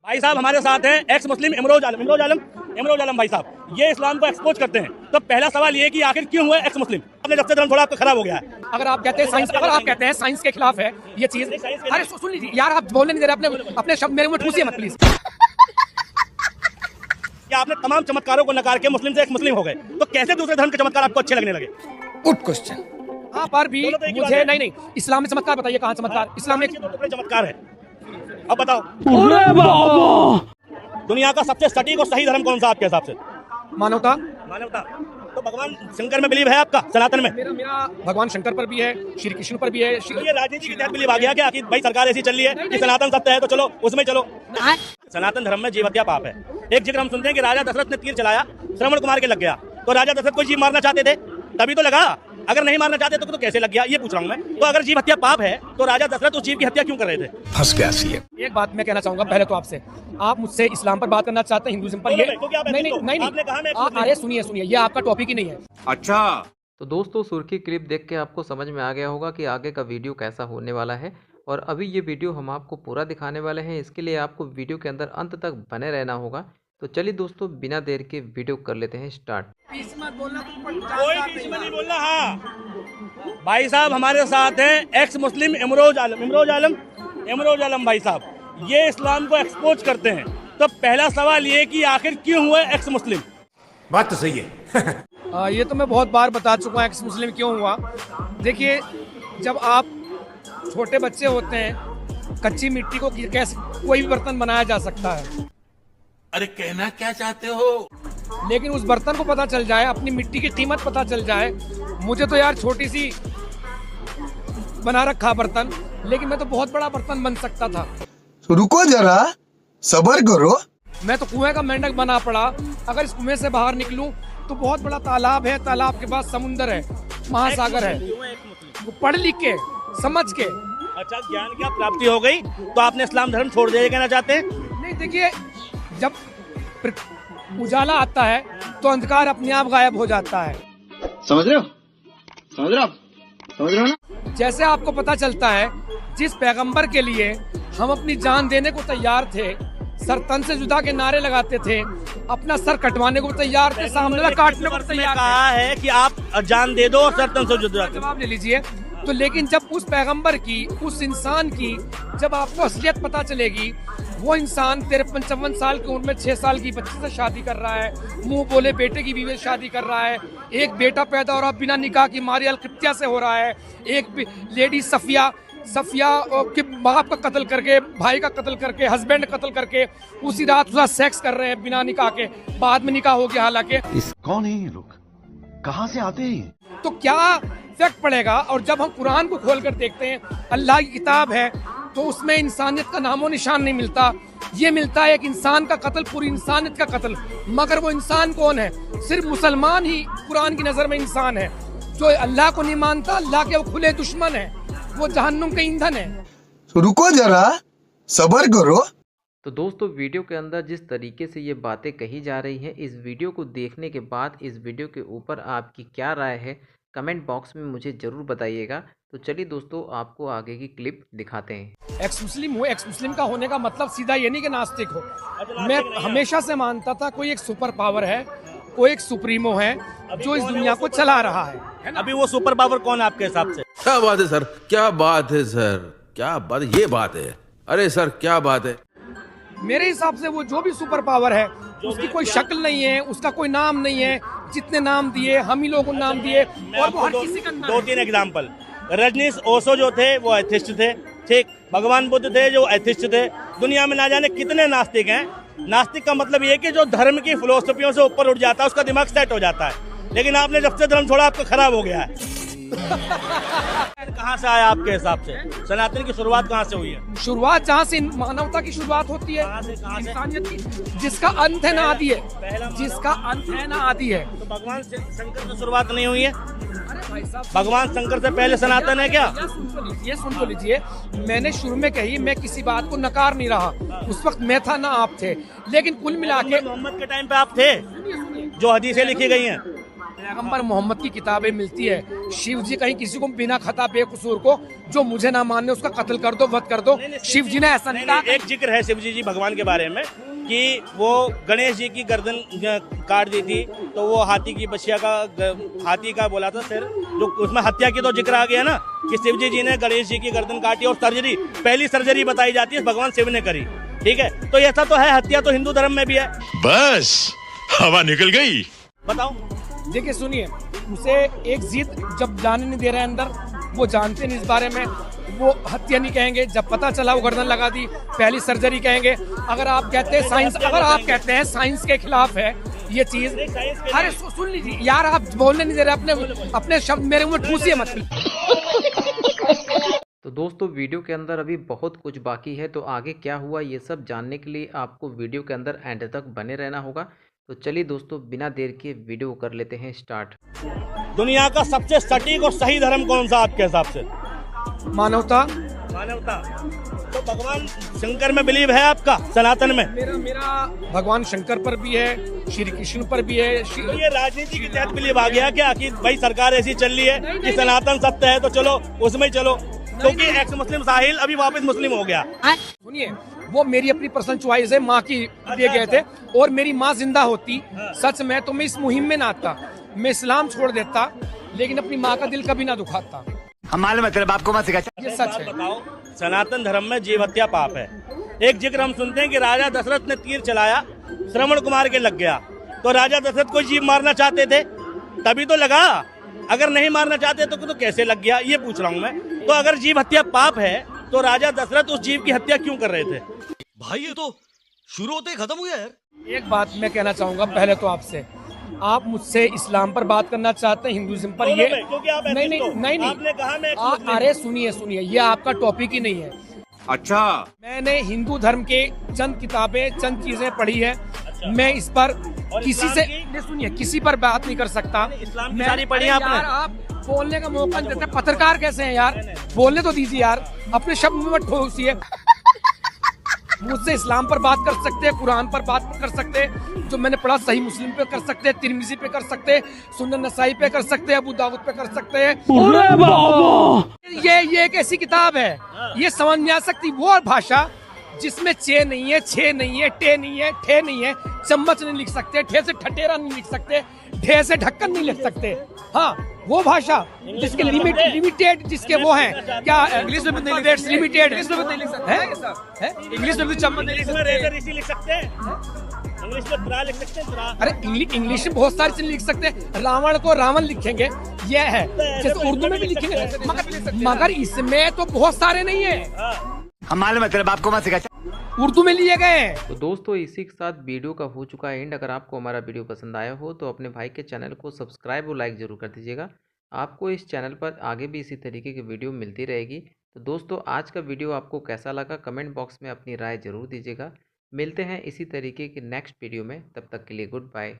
भाई साहब हमारे साथ हैं एक्स मुस्लिम इमरोज आलम भाई साहब, ये इस्लाम को एक्सपोज करते हैं। तो पहला सवाल ये कि आखिर क्यों हुआ एक्स मुस्लिम? आपने जब से धर्म थोड़ा आपका खराब हो गया है। अगर आप कहते हैं साइंस के खिलाफ है ये चीज, अरे सुन लीजिए यार, आप बोलने नहीं दे रहे, अपने शब्द मेरे मुंह में ठूसिए मत प्लीज। क्या आपने तमाम चमत्कारों को नकार के मुस्लिम से एक्स मुस्लिम हो गए, तो कैसे दूसरे धर्म के चमत्कार आपको अच्छे लगने लगे? Good question. हाँ पर भी मुझे नहीं इस्लाम में चमत्कार बताइए, कहाँ चमत्कार? इस्लाम में चमत्कार है, अब बताओ। दुनिया का सबसे सटीक और सही धर्म कौन सा आपके हिसाब से? मानवता। तो भगवान शंकर में बिलीव है आपका, सनातन में? मेरा भगवान शंकर पर भी है, श्री कृष्ण पर भी है। ये राजनीति के तहत बिलीव आ गया क्या कि भाई सरकार ऐसी चल रही है कि सनातन सत्य है तो चलो उसमें चलो? सनातन धर्म में जीव हत्या पाप है। एक जिक्र हम सुनते हैं कि राजा दशरथ ने तीर चलाया, श्रवण कुमार के लग गया, तो राजा दशरथ को जीव मारना चाहते थे तभी तो लगा, अगर नहीं मारना चाहते तो कैसे लग गया, ये पूछ रहा हूँ मैं। तो अगर जीव हत्या पाप है तो राजा दशरथ उस जीव की हत्या क्यों कर रहे थे? फंस गया सीएम। एक बात मैं कहना चाहूंगा पहले तो आपसे, आप मुझसे इस्लाम पर बात करना चाहते हैं, हिंदुइज्म पर? ये नहीं, अरे सुनिए, ये आपका टॉपिक ही नहीं है। अच्छा, तो दोस्तों सुर्खी क्लिप देख के आपको समझ में आ गया होगा कि आगे का वीडियो कैसा होने वाला है, और अभी ये वीडियो हम आपको पूरा दिखाने वाले हैं। इसके लिए आपको वीडियो के अंदर अंत तक बने रहना होगा। तो चलिए दोस्तों बिना देर के वीडियो कर लेते हैं स्टार्ट। कोई बीच में नहीं बोलना। हाँ भाई साहब हमारे साथ हैं एक्स मुस्लिम इमरोज आलम भाई साहब, ये इस्लाम को एक्सपोज करते हैं। तो पहला सवाल ये कि आखिर क्यों हुआ एक्स मुस्लिम? बात तो सही है। ये तो मैं बहुत बार बता चुका हूँ एक्स मुस्लिम क्यों हुआ। देखिए, जब आप छोटे बच्चे होते हैं, कच्ची मिट्टी को कैसे कोई भी बर्तन बनाया जा सकता है। अरे कहना क्या चाहते हो? लेकिन उस बर्तन को पता चल जाए, अपनी मिट्टी की कीमत पता चल जाए। मुझे तो यार छोटी सी बना रखा बर्तन, लेकिन मैं तो बहुत बड़ा बर्तन बन सकता था। तो रुको जरा, सब्र करो। मैं तो कुएं का मेंढक बना पड़ा। अगर इस कुएं से बाहर निकलूं तो बहुत बड़ा तालाब है, तालाब के पास समुंदर है, महासागर है। वो पढ़ लिख के समझ के। अच्छा, ज्ञान की प्राप्ति हो गई तो आपने इस्लाम धर्म छोड़ दिया, कहना चाहते हैं? नहीं, देखिए, जब उजाला आता है तो अंधकार अपने आप गायब हो जाता है। समझ रहे हो ना? जैसे आपको पता चलता है, जिस पैगंबर के लिए हम अपनी जान देने को तैयार थे, सर तन से जुदा के नारे लगाते थे, अपना सर कटवाने को तैयार थे, सामने वाला काटने को तैयार कहा है कि आप जान दे दो और सर तन से जुदा। जवाब ले लीजिए। तो लेकिन जब उस पैगंबर की, उस इंसान की जब आपको असलियत पता चलेगी, वो इंसान 53 साल की उम्र में 6 साल की बच्ची से शादी कर रहा है, मुंह बोले बेटे की बीवी से शादी कर रहा है, एक बेटा पैदा हो रहा बिना निकाह की मारिया अलकृत्या से हो रहा है, एक लेडी सफिया के बाप का कत्ल करके, भाई का कत्ल करके, हस्बैंड कत्ल करके उसी रात उसका सेक्स कर रहे हैं बिना निकाह के, बाद में निकाह हो गया हालांकि। कौन है ये लोग, कहाँ से आते हैं? तो क्या इफेक्ट पड़ेगा? और जब हम कुरान को खोल कर देखते हैं, अल्लाह की किताब है, तो उसमें इंसानियत का नामो निशान नहीं मिलता। ये मिलता है एक इंसान का कत्ल, पूरी इंसानियत का कत्ल। मगर वो इंसान कौन है? सिर्फ मुसलमान ही कुरान की नजर में इंसान है। जो अल्लाह को नहीं मानता, अल्लाह के वो खुले दुश्मन है, वो जहन्नुम का ईंधन है। तो रुको जरा, सब्र करो। तो दोस्तों वीडियो के अंदर जिस तरीके से ये बातें कही जा रही हैं, इस वीडियो को देखने के बाद इस वीडियो के ऊपर आपकी क्या राय है कमेंट बॉक्स में मुझे ज़रूर बताइएगा। तो चलिए दोस्तों आपको आगे की क्लिप दिखाते हैं। एक्स मुस्लिम हो, एक्स मुस्लिम का होने का मतलब सीधा ये नहीं कि नास्तिक हो। मैं हमेशा से मानता था कोई एक सुपर पावर है, कोई एक सुप्रीमो है जो इस दुनिया को चला रहा है। अभी वो सुपर पावर कौन है आपके हिसाब से? क्या बात है सर, क्या बात है सर, क्या बात, ये बात है। अरे सर क्या बात है। मेरे हिसाब से वो जो भी सुपर पावर है, उसकी कोई शक्ल नहीं है, उसका कोई नाम नहीं है। जितने नाम दिए हम ही लोगों ने नाम दिए, और वो हर किसी का नाम। 2-3 एग्जाम्पल। रजनीश ओशो जो थे वो एथिस्ट थे, ठीक। भगवान बुद्ध थे जो एथिस्ट थे। दुनिया में ना जाने कितने नास्तिक हैं। नास्तिक का मतलब ये कि जो धर्म की फिलोसफियों से ऊपर उठ जाता है, उसका दिमाग सेट हो जाता है। लेकिन आपने जब से धर्म छोड़ा आपका खराब हो गया है। कहाँ से आया आपके हिसाब से? सनातन की शुरुआत कहाँ से हुई है? शुरुआत जहाँ से मानवता की शुरुआत होती है, इंसानियत की, जिसका अंत है ना आदि है, जिसका अंत है ना आदि है। तो भगवान शंकर से शुरुआत नहीं हुई है? भगवान शंकर से पहले सनातन है क्या? ये सुन तो लीजिए, मैंने शुरू में कही, मैं किसी बात को नकार नहीं रहा। उस वक्त मैं था ना आप थे, लेकिन कुल मिला के मोहम्मद के टाइम पे आप थे, जो हदीसें लिखी गई हैं। पैगंबर मोहम्मद की किताबें मिलती है, शिव जी कहीं किसी को बिना खता बेकसूर को जो मुझे ना माने उसका कत्ल कर दो, वध कर दो, शिव जी ने ऐसा नहीं कहा। एक जिक्र है शिव जी भगवान के बारे में कि वो गणेश जी की गर्दन काट दी थी, तो वो हाथी की बछिया का हाथी का बोला था सिर, जो उसमें हत्या की तो जिक्र आ गया ना कि शिव जी ने गणेश जी की गर्दन काटी और सर्जरी, पहली सर्जरी बताई जाती है भगवान शिव ने करी। ठीक है, तो ऐसा तो है, हत्या तो हिंदू धर्म में भी है। बस हवा निकल गई। बताओ। देखिए सुनिए, उसे एक जिद जब जाने नहीं दे रहे हैं अंदर, वो जानते नहीं इस बारे में, वो हत्या नहीं कहेंगे, जब पता चला वो गर्दन लगा दी, पहली सर्जरी कहेंगे। अगर आप कहते हैं साइंस, अगर आप कहते हैं साइंस के खिलाफ है ये चीज, अरे सुन लीजिए यार, आप बोलने नहीं दे रहे, अपने शब्द मेरे मुंह में ठूसिए मत। तो दोस्तों वीडियो के अंदर अभी बहुत कुछ बाकी है, तो आगे क्या हुआ ये सब जानने के लिए आपको वीडियो के अंदर एंड तक बने रहना होगा। तो चलिए दोस्तों बिना देर के वीडियो कर लेते हैं स्टार्ट। दुनिया का सबसे सटीक और सही धर्म कौन सा आपके हिसाब से? मानवता। मानवता। तो भगवान शंकर में बिलीव है आपका, सनातन में? मेरा भगवान शंकर पर भी है, श्री कृष्ण पर भी है। तो ये राजनीति के तहत बिलीव आ गया क्या कि भाई सरकार ऐसी चल रही है कि सनातन सत्य है तो चलो उसमें चलो, क्योंकि एक्स मुस्लिम साहिल अभी वापस मुस्लिम हो गया। सुनिए, वो मेरी अपनी पर्सनल चॉइस है, माँ की दिए गए थे, और मेरी माँ जिंदा होती सच में तो मैं इस मुहिम में ना आता, मैं इस्लाम छोड़ देता, लेकिन अपनी माँ का दिल कभी ना दुखाता। हमारे मतलब आपको मत सिखा, ये सच है। बताओ, सनातन धर्म में जीव हत्या पाप है। एक जिक्र हम सुनते हैं कि राजा दशरथ ने तीर चलाया, श्रवण कुमार के लग गया, तो राजा दशरथ को जीव मारना चाहते थे तभी तो लगा, अगर नहीं मारना चाहते तो कैसे लग गया, ये पूछ रहा हूँ मैं। तो अगर जीव हत्या पाप है तो राजा दशरथ उस जीव की हत्या क्यों कर रहे थे? भाई ये तो शुरू होते ही खत्म हो गया यार। एक बात मैं कहना चाहूंगा पहले तो आपसे, आप मुझसे इस्लाम पर बात करना चाहते हैं, हिंदुइज्म पर, ये नहीं, आपने कहा मैं अरे सुनिए, ये आपका टॉपिक ही नहीं है। अच्छा, मैंने हिंदू धर्म के चंद किताबें, चंद चीजें पढ़ी है। मैं इस पर किसी से सुनिए, किसी पर बात नहीं कर सकता। इस्लाम की सारी पढ़ी आपने? आप बोलने का मौका नहीं देते, पत्रकार कैसे हैं यार, बोलने तो दीजिए यार, अपने शब्द में ठोसिए। मुझसे इस्लाम पर बात कर सकते हैं, कुरान पर बात कर सकते हैं, जो मैंने पढ़ा सही मुस्लिम पे कर सकते हैं, तिरमिजी पे कर सकते हैं, सुनन नसाई पे कर सकते हैं, अबू दाऊद पे कर सकते हैं। ये एक ऐसी किताब है, ये समझ में आ सकती वो भाषा जिसमें चे नहीं है, छे नहीं है, टे नहीं है, ठे नहीं है, चम्मच नहीं लिख सकते, ठे से ठटेरा नहीं लिख सकते, ठे से ढक्कन नहीं लिख सकते। हाँ, वो भाषा जिसके लिमिटेड जिसके वो हैं, क्या इंग्लिश में नहीं लिमिटेड, इंग्लिश में नहीं लिख सकते, इंग्लिश में भी चम्मच नहीं लिख सकते, लिख सकते हैं, इंग्लिश में त्रा लिख सकते हैं। अरे इंग्लिश में बहुत सारी चीजें लिख सकते हैं, रावण को रावण लिखेंगे, ये है, जैसे उर्दू में भी लिखेंगे, मगर इसमें तो बहुत सारे नहीं है, हमारे मतलब आपको मत सिखा, उर्दू में लिए गए हैं। तो दोस्तों इसी के साथ वीडियो का हो चुका है एंड। अगर आपको हमारा वीडियो पसंद आया हो तो अपने भाई के चैनल को सब्सक्राइब और लाइक ज़रूर कर दीजिएगा। आपको इस चैनल पर आगे भी इसी तरीके की वीडियो मिलती रहेगी। तो दोस्तों आज का वीडियो आपको कैसा लगा कमेंट बॉक्स में अपनी राय ज़रूर दीजिएगा। मिलते हैं इसी तरीके के नेक्स्ट वीडियो में, तब तक के लिए गुड बाय।